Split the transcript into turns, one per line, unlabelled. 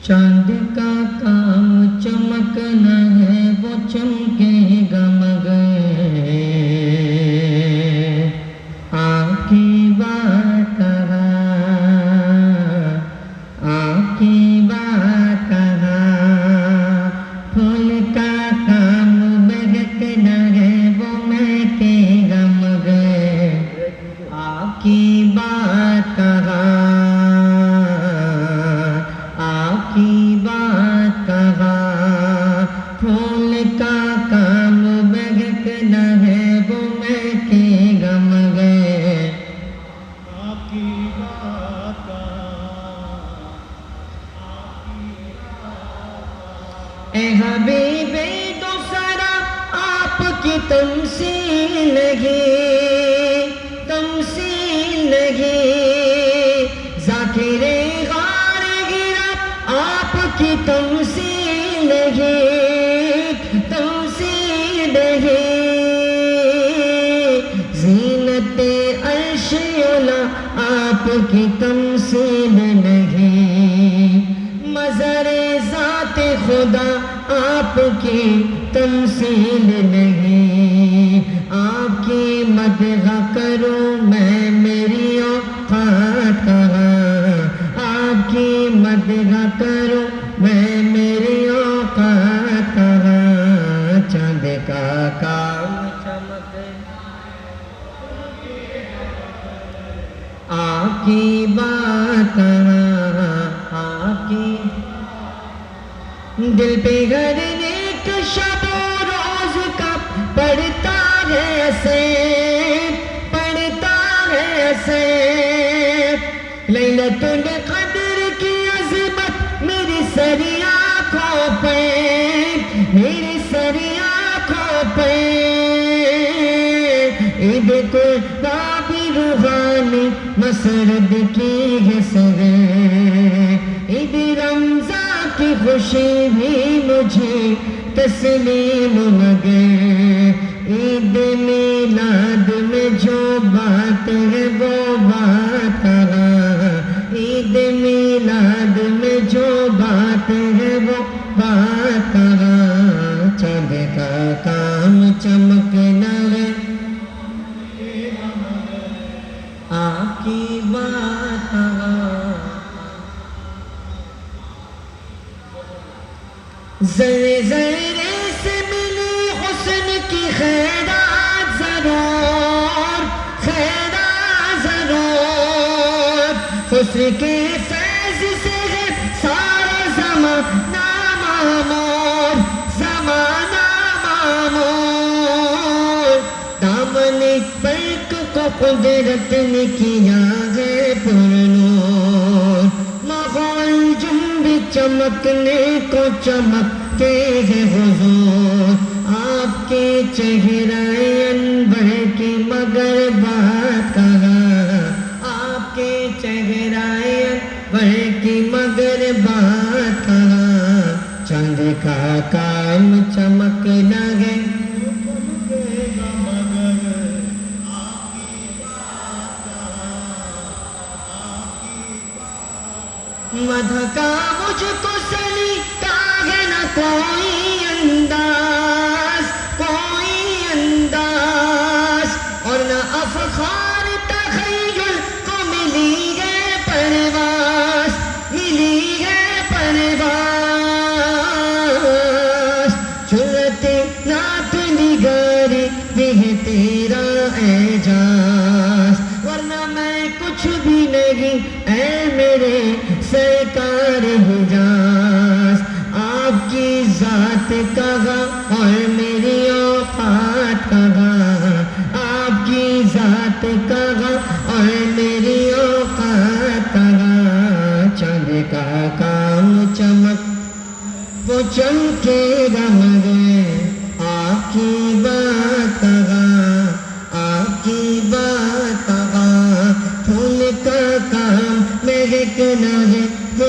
चांद का काम चमकना है वो चमकेगा मगर आपकी बात आपकी बात फूल का काम महकना है वो महकेगा मगर आपकी बात आपकी बात फूल का काम महकना है वो महकेगा मगर
आपकी बात
ए हबीबे दूसरा आपकी तमसील नहीं ज़ाकिरे गार गिरा आपकी तमसील नहीं ज़ीनते अर्श उला आपकी तमसील नहीं मज़रे ज़ाते खुदा आपकी तमसील नहीं आपकी मदह करूं मैं मेरी औकात कहाँ आपकी मदह करूं मैं मेरी औकात कहाँ चाँद का काम चमके आपकी बात आपकी दिल पे गरने का शबो रोज का पढ़ता है ऐसे लैलतुल क़द्र की अज़मत मेरी सारी आँखों पे ईद को ताबी रूहानी मसरद की है सरे ईद रमज़ा की खुशी भी मुझे तस्लीम मगर ईद मिलाद में जो बात है वो बात ईद मिलाद में जो बात है वो बात चाँद का काम चमकना है आपकी बात ज़रे ज़रे से मिली हुस्न की खैरात ज़रूर हुस्न के फैज़ से है सारा ज़माना मामूर दामन पलक को कुदरत ने किया है पुरनूर माहौल जुम्बी चमकने को चमकते हैं हुजूर आपके चेहरे अनवर की मगर बात कहाँ आपके चेहरे अनवर की मगर बात कहाँ चाँद का काम चमकना है मध का मुझको सलीका है न कोई अंदाज और न अफ़खार तख़य्युल को मिली है परवाज़ जुर्रते नात निगारी भी है तेरा एजाज़ वरना मैं कुछ भी नहीं ऐ मेरे सरकार हिजाज आपकी ज़ात कहाँ और मेरी औकात कहाँ आपकी ज़ात कहाँ और मेरी औकात कहाँ चाँद का काम चमक वो चमकेगा मगर आपकी बात कहाँ आपकी बात कहाँ फूल का काम महकना है वो